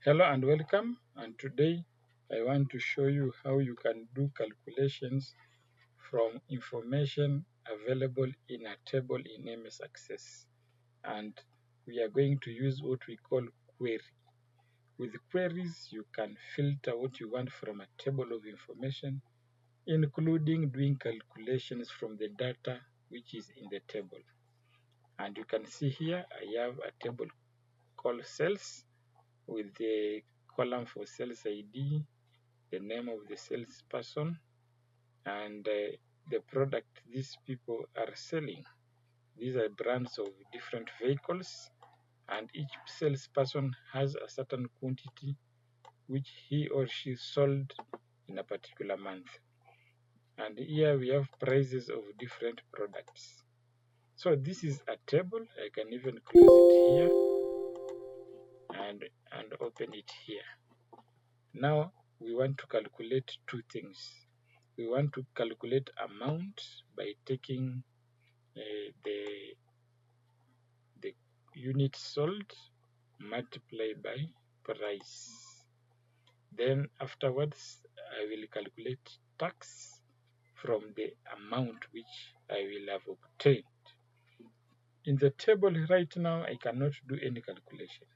Hello and welcome, and today I want to show you how you can do calculations from information available in a table in MS Access. And we are going to use what we call query. With queries, you can filter what you want from a table of information, including doing calculations from the data which is in the table. And you can see here I have a table called sales with the column for sales ID, the name of the salesperson, and the product these people are selling. These are brands of different vehicles, and each salesperson has a certain quantity which he or she sold in a particular month. And here we have prices of different products. So this is a table. I can even close it here and open it here. Now we want to calculate two things. We want to calculate amount by taking the unit sold multiplied by price. Then afterwards, I will calculate tax from the amount which I will have obtained. In the table right now, I cannot do any calculation.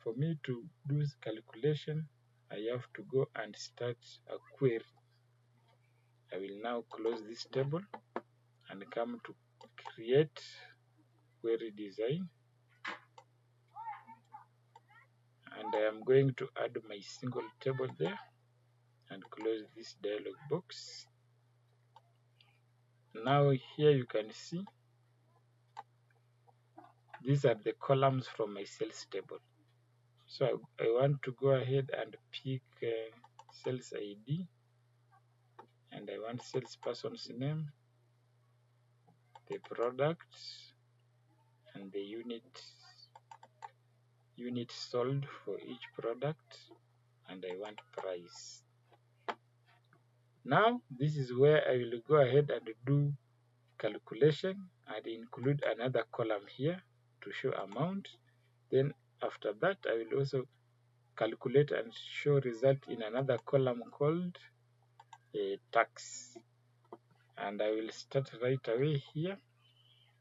For me to do calculation, I have to go and start a query. I will now close this table and come to create query design, and I am going to add my single table there and close this dialog box. Now here you can see these are the columns from my sales table. So I want to go ahead and pick sales ID, and I want salesperson's name, the product, and the unit sold for each product, and I want price. Now this is where I will go ahead and do calculation and include another column here to show amount. Then after that, I will also calculate and show result in another column called tax. And I will start right away here.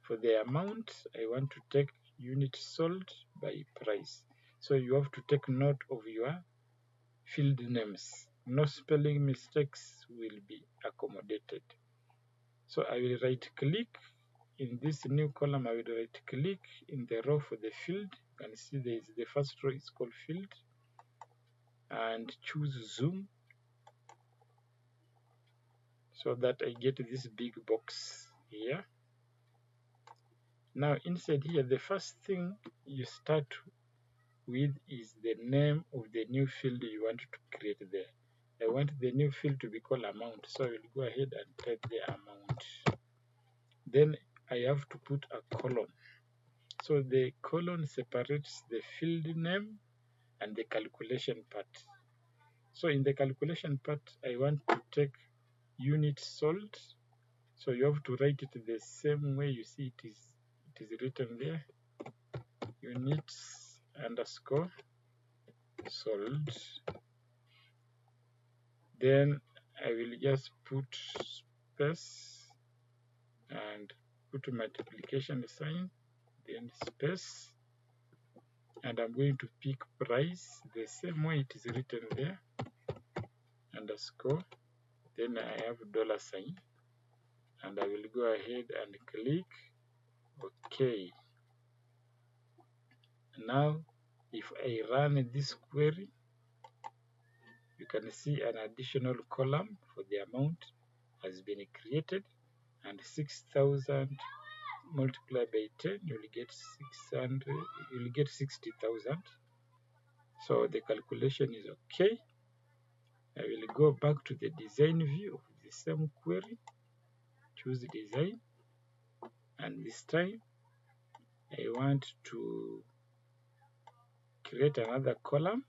For the amount, I want to take unit sold by price. So you have to take note of your field names. No spelling mistakes will be accommodated. So I will right click in this new column. I will right click in the row for the field. You can see there is the first row is called field, and choose zoom so that I get this big box here. Now inside here, the first thing you start with is the name of the new field you want to create there. I want the new field to be called amount, so I will go ahead and type the amount. Then I have to put a colon. So the colon separates the field name and the calculation part. So in the calculation part, I want to take unit sold. So you have to write it the same way you see it is written there. Units underscore sold. Then I will just put space and put multiplication sign, then space, and I'm going to pick price the same way it is written there, underscore, then I have dollar sign, and I will go ahead and click OK. Now if I run this query, you can see an additional column for the amount has been created, and 6,000 multiplied by 10, you will get 600, you will get 60,000. So the calculation is okay. I will go back to the design view of the same query, choose design, and this time I want to create another column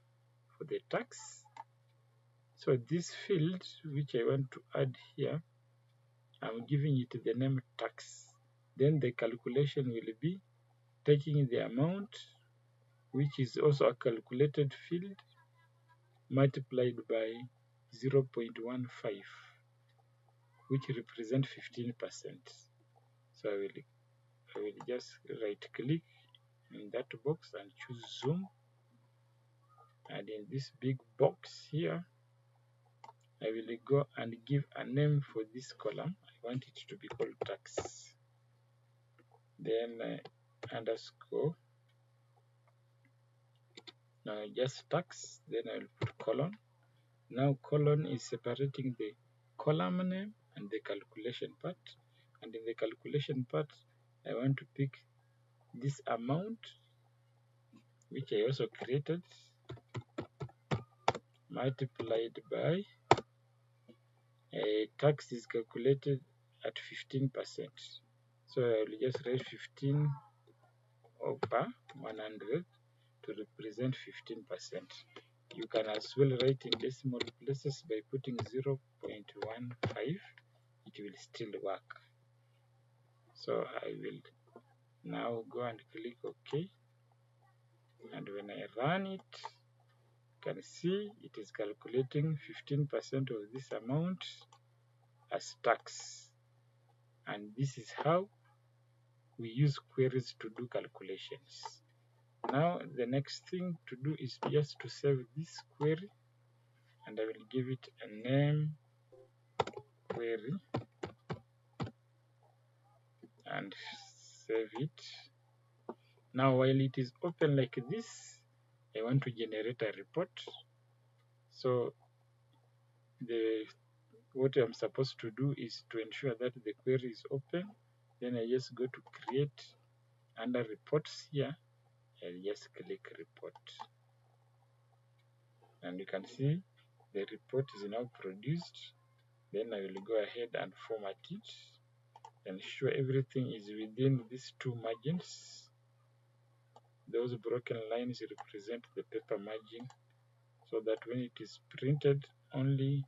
for the tax. So this field which I want to add here, I'm giving it the name tax. Then the calculation will be taking the amount, which is also a calculated field, multiplied by 0.15, which represent 15%. So I will just right click in that box and choose zoom, and in this big box here I will go and give a name for this column. I want it to be called tax, then underscore, now just tax, then I will put colon. Now colon is separating the column name and the calculation part, and in the calculation part I want to pick this amount, which I also created, multiplied by tax is calculated at 15%. So I will just write 15 over 100 to represent 15%. You can as well write in decimal places by putting 0.15. It will still work. So I will now go and click OK. And when I run it, you can see it is calculating 15% of this amount as tax. And this is how we use queries to do calculations. Now the next thing to do is just to save this query, and I will give it a name, query, and save it. Now while it is open like this, I want to generate a report. So what I'm supposed to do is to ensure that the query is open. Then I just go to create. Under reports here, I'll just click report, and you can see the report is now produced. Then I will go ahead and format it, ensure everything is within these two margins. Those broken lines represent the paper margin, so that when it is printed, only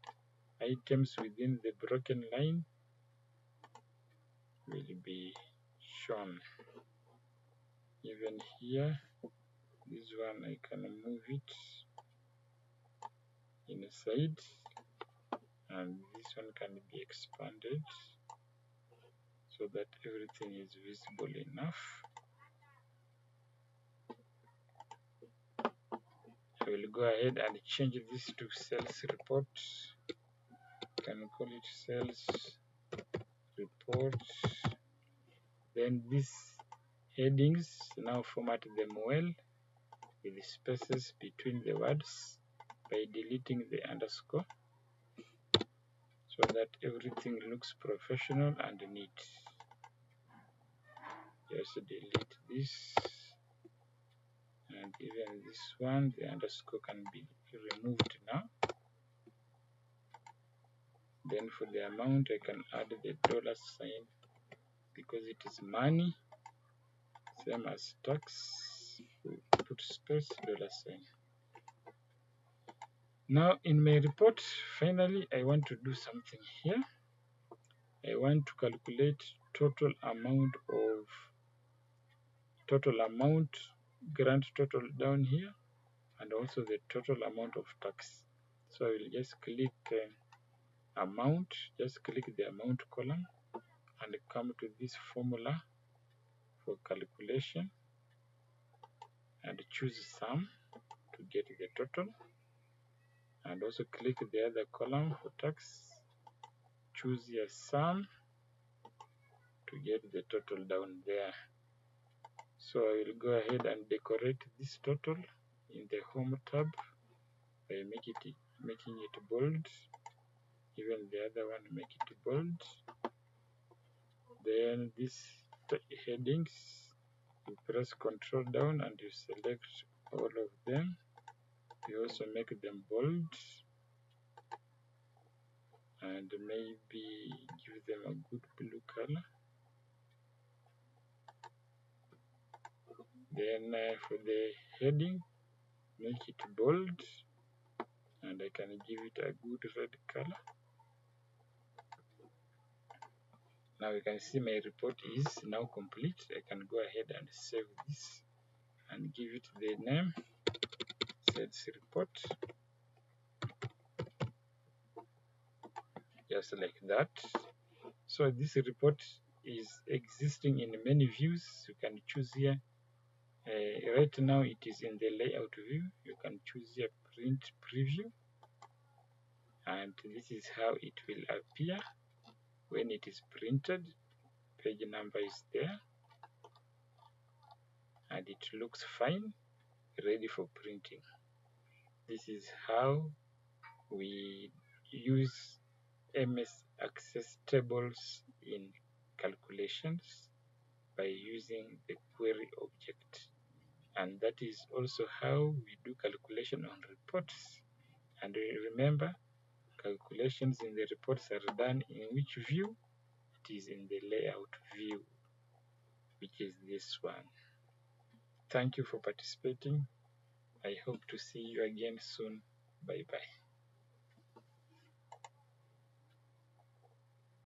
items within the broken line will be shown. Even here, this one I can move it inside, and this one can be expanded so that everything is visible enough. I will go ahead and change this to sales report. Can call it sales report. Then these headings, now format them well with spaces between the words by deleting the underscore, so that everything looks professional and neat. Just delete this, and even this one, the underscore can be removed now. Then for the amount, I can add the dollar sign because it is money, same as tax. We put space, dollar sign. Now in my report, finally, I want to do something here. I want to calculate total amount, grand total down here, and also the total amount of tax. So I will just click amount, just click the amount column and come to this formula for calculation and choose sum to get the total, and also click the other column for tax, choose your sum to get the total down there. So I will go ahead and decorate this total in the home tab by making it bold. Even the other one, make it bold. Then these headings, you press Ctrl down and you select all of them. You also make them bold and maybe give them a good blue color. Then for the heading, make it bold, and I can give it a good red color. Now you can see my report is now complete. I can go ahead and save this and give it the name, sales report. just like that. So this report is existing in many views. You can choose here. Right now it is in the layout view. You can choose here print preview, and this is how it will appear when it is printed. Page number is there, and it looks fine, ready for printing. This is how we use MS Access tables in calculations by using the query object. And that is also how we do calculation on reports. And remember, calculations in the reports are done in which view? It is in the layout view, which is this one. Thank you for participating. I hope to see you again soon. Bye bye.